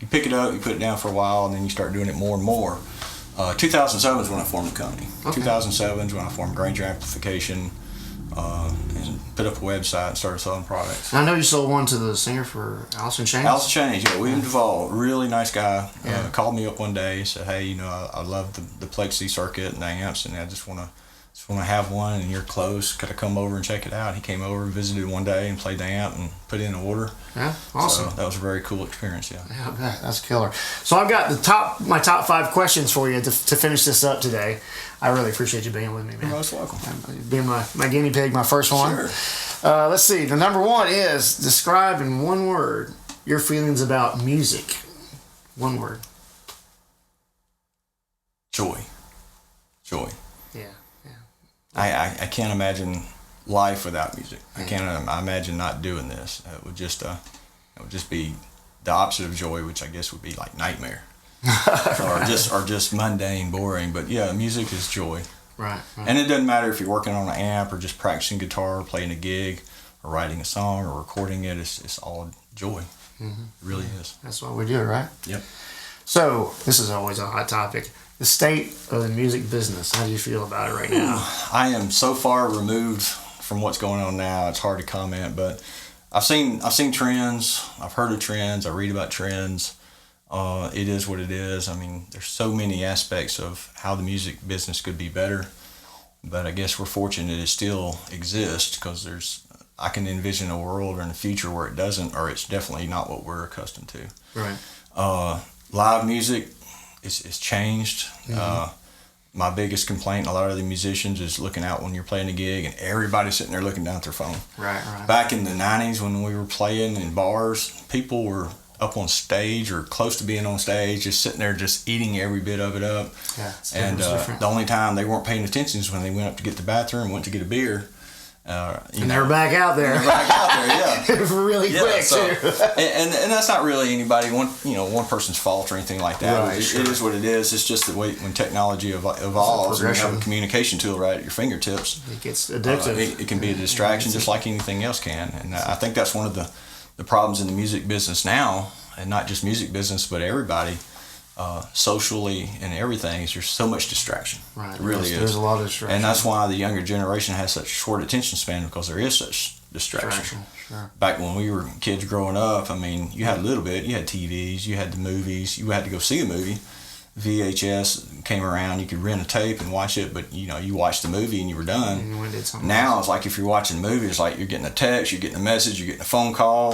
you pick it up, you put it down for a while, and then you start doing it more and more. 2007 is when I formed the company. Okay. 2007 is when I formed Granger Amplification, and put up a website and started selling products. I know you sold one to the singer for Alice in Chains. Alice in Chains, yeah. William Duvall, really nice guy. Called me up one day, said, "Hey, I love the Plexi circuit and the amps, and I just want to have one, and you're close. Could I come over and check it out?" He came over, visited one day, and played the amp and put in an order. Yeah, awesome. So that was a very cool experience. Yeah. Yeah, I bet. That's killer. So I've got my top 5 questions for you to finish this up today. I really appreciate you being with me, man. You're most welcome. Being my guinea pig, my first one. Sure. Let's see. The number 1 is describe in one word your feelings about music. One word. Joy. Yeah. Yeah. I can't imagine life without music. I can't imagine not doing this. It would just be the opposite of joy, which I guess would be like nightmare. or just mundane, boring. But yeah, music is joy. Right. And it doesn't matter if you're working on an amp or just practicing guitar, or playing a gig, or writing a song, or recording it. It's all joy. Mm-hmm. It really is. That's why we do it, right? Yep. So this is always a hot topic. The state of the music business. How do you feel about it right now? I am so far removed from what's going on now. It's hard to comment, but I've seen trends. I've heard of trends. I read about trends. It is what it is. I mean, there's so many aspects of how the music business could be better, but I guess we're fortunate it still exists, because I can envision a world in the future where it doesn't, or it's definitely not what we're accustomed to. Right. Live music is changed. Mm-hmm. My biggest complaint, a lot of the musicians, is looking out when you're playing a gig and everybody's sitting there looking down at their phone. Right. Back in the 90s when we were playing in bars, people were up on stage or close to being on stage, just sitting there just eating every bit of it up. Yeah, and the only time they weren't paying attention is when they went up to get the bathroom, went to get a beer. They're back out there. Yeah. Really quick. So, and that's not really one person's fault or anything like that. Right, It is what it is. It's just the way when technology evolves, and you have a communication tool right at your fingertips. It gets addictive. It can be a distraction just like anything else can. And I think that's one of the problems in the music business now, and not just music business, but everybody. Socially and everything, is there's so much distraction. Right. It really is. There's a lot of distraction. And that's why the younger generation has such short attention span, because there is such distraction. Sure. Back when we were kids growing up, I mean, you had a little bit. You had TVs, you had the movies, you had to go see a movie. VHS came around, you could rent a tape and watch it, but you watched the movie and you were done. And now it's like if you're watching a movie, it's like you're getting a text, you're getting a message, you're getting a phone call,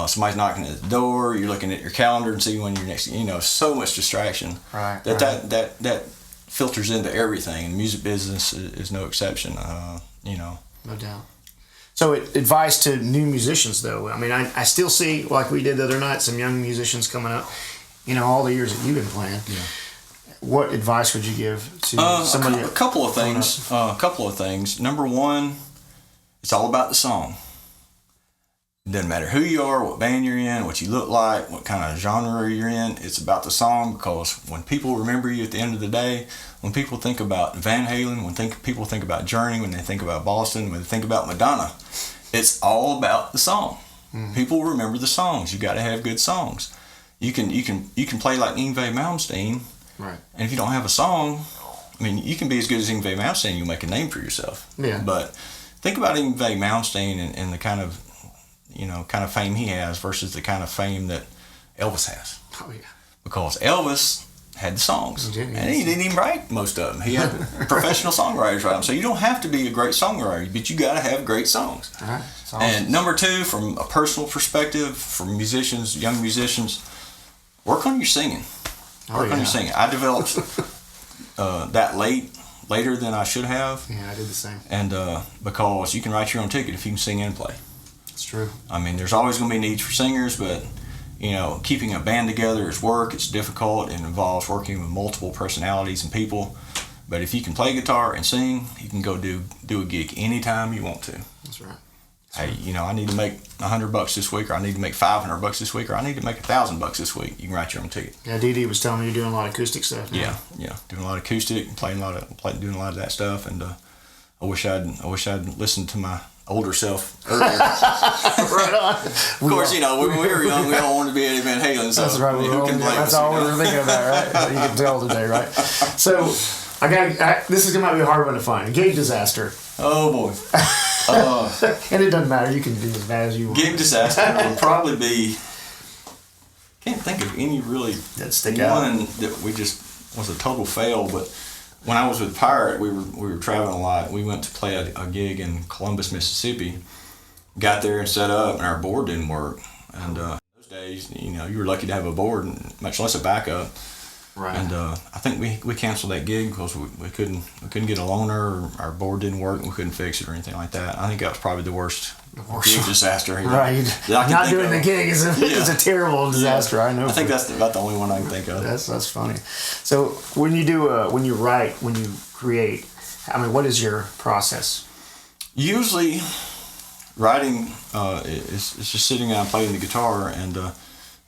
somebody's knocking at the door, you're looking at your calendar and see when you're next. So much distraction. Right. That filters into everything, and music business is no exception. No doubt. So advice to new musicians, though. I mean, I still see, like we did the other night, some young musicians coming up. All the years that you've been playing. Yeah. What advice would you give to somebody? A couple of things. Number one, it's all about the song. It doesn't matter who you are, what band you're in, what you look like, what kind of genre you're in. It's about the song, because when people remember you at the end of the day, when people think about Van Halen, when people think about Journey, when they think about Boston, when they think about Madonna, it's all about the song. Mm-hmm. People remember the songs. You got to have good songs. You can play like Yngwie Malmsteen, right? And if you don't have a song, I mean, you can be as good as Yngwie Malmsteen. You'll make a name for yourself. Yeah. But think about Yngwie Malmsteen and the kind of fame he has versus the kind of fame that Elvis has. Oh yeah. Because Elvis had the songs, and he didn't even write most of them. He had professional songwriters write them. So you don't have to be a great songwriter, but you got to have great songs. All right. Awesome. And number two, from a personal perspective, for musicians, young musicians, work on your singing. Work on your singing. I developed that later than I should have. Yeah, I did the same. And because you can write your own ticket if you can sing and play. That's true. I mean, there's always going to be needs for singers, but keeping a band together is work. It's difficult. It involves working with multiple personalities and people. But if you can play guitar and sing, you can go do a gig anytime you want to. That's right. Hey, I need to make $100 this week, or I need to make $500 this week, or I need to make $1,000 this week. You can write your own ticket. Yeah, Dee was telling me you're doing a lot of acoustic stuff now. Yeah, doing a lot of acoustic and doing a lot of that stuff. And I wish I'd listened to older self earlier. Right on. Of course, when we were young, we all wanted to be Eddie Van Halen. So that's right. That's all we were thinking about, right? You can tell today, right? So, this might be a hard one to find. Gig disaster. Oh boy. And it doesn't matter. You can do as bad as you want. Gig disaster would probably be. Can't think of any really that stick out. One that we just was a total fail, but. When I was with Pirate, we were traveling a lot. We went to play a gig in Columbus, Mississippi. Got there and set up, and our board didn't work. And those days, you were lucky to have a board, much less a backup. Right. And I think we canceled that gig because we couldn't get a loaner, or our board didn't work, and we couldn't fix it or anything like that. I think that was probably the worst gig disaster. Right. Not doing the gig is a terrible disaster. Yeah. I know. I think that's about the only one I can think of. That's funny. So when you write, when you create, what is your process? Usually, writing is just sitting down playing the guitar, and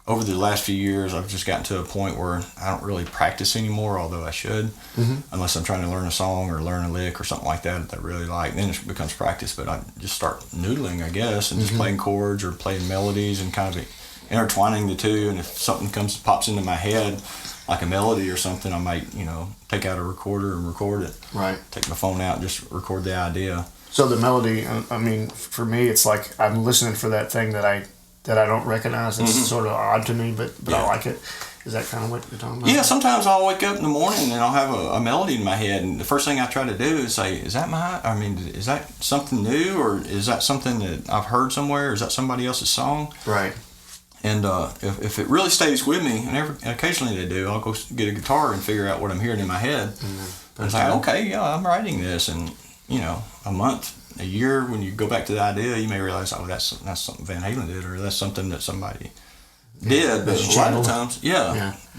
over the last few years, I've just gotten to a point where I don't really practice anymore, although I should, unless I'm trying to learn a song or learn a lick or something like that I really like. Then it becomes practice, but I just start noodling, I guess, and just playing chords or playing melodies and kind of intertwining the two. And if something pops into my head, like a melody or something, I might, take out a recorder and record it. Right. Take my phone out and just record the idea. So the melody, for me, it's like I'm listening for that thing that I don't recognize. It's sort of odd to me, but I like it. Is that kind of what you're talking about? Yeah, sometimes I'll wake up in the morning and I'll have a melody in my head, and the first thing I try to do is say, is that something new, or is that something that I've heard somewhere, or is that somebody else's song? Right. And if it really stays with me, and occasionally they do, I'll go get a guitar and figure out what I'm hearing in my head. And it's like, okay, yeah, I'm writing this, and a month, a year, when you go back to the idea, you may realize, oh, that's something Van Halen did, or that's something that somebody did. But a lot of times,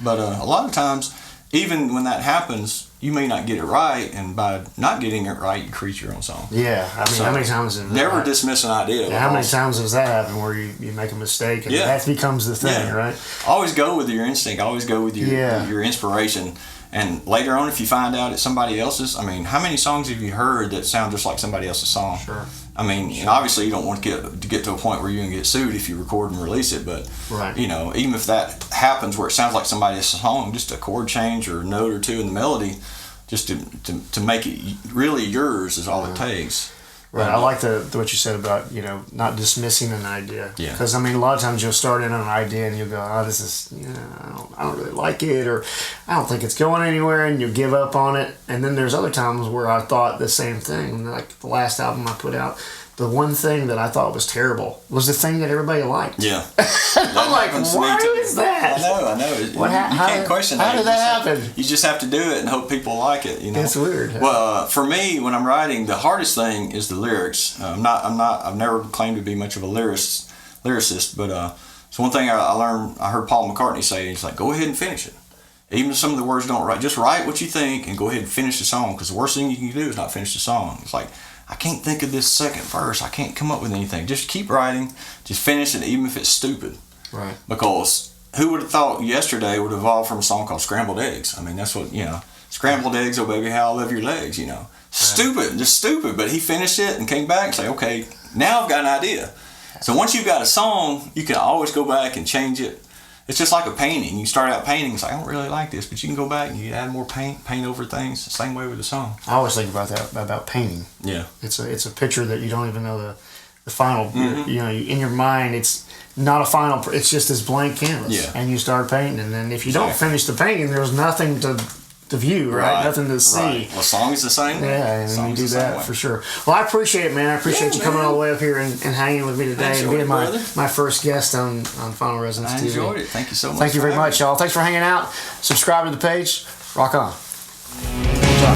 But a lot of times, even when that happens, you may not get it right, and by not getting it right, you create your own song. Yeah, how many times have never dismiss an idea. Yeah, how many times has that happened where you make a mistake and that becomes the thing, right? Always go with your instinct. Always go with your inspiration. And later on, if you find out it's somebody else's, how many songs have you heard that sound just like somebody else's song? Sure. And obviously you don't want to get to a point where you're going to get sued if you record and release it, but even if that happens where it sounds like somebody else's song, just a chord change or a note or two in the melody, just to make it really yours is all it takes. Right. I like what you said about, not dismissing an idea. Yeah. Because, a lot of times you'll start in on an idea and you'll go, oh, this is, I don't really like it, or I don't think it's going anywhere, and you'll give up on it. And then there's other times where I thought the same thing. Like the last album I put out, the one thing that I thought was terrible was the thing that everybody liked. Yeah. I'm like, why is that? I know. You can't question that. How did that happen? You just have to do it and hope people like it. It's weird. Well, for me, when I'm writing, the hardest thing is the lyrics. I've never claimed to be much of a lyricist, but so one thing I heard Paul McCartney say, he's like, go ahead and finish it. Even if some of the words don't write, just write what you think and go ahead and finish the song, because the worst thing you can do is not finish the song. It's like, I can't think of this second verse. I can't come up with anything. Just keep writing. Just finish it, even if it's stupid. Right. Because who would have thought yesterday would evolve from a song called Scrambled Eggs? That's what, Scrambled eggs, oh baby, how I love your legs, Stupid, just stupid. But he finished it and came back and say, okay, now I've got an idea. So once you've got a song, you can always go back and change it. It's just like a painting. You start out painting, it's like, I don't really like this, but you can go back and you add more paint over things. The same way with the song. I always think about that, about painting. Yeah. It's a picture that you don't even know the final, in your mind, it's not a final, it's just this blank canvas. Yeah. And you start painting, and then if you don't finish the painting, there's nothing to view, right? Nothing to see. Right. Well, song is the same. Yeah, and you do that for sure. Well, I appreciate it, man. I appreciate you coming all the way up here and hanging with me today and being my first guest on Final Resonance TV. I enjoyed it. Thank you so much. Thank you very much, y'all. Thanks for hanging out. Subscribe to the page. Rock on.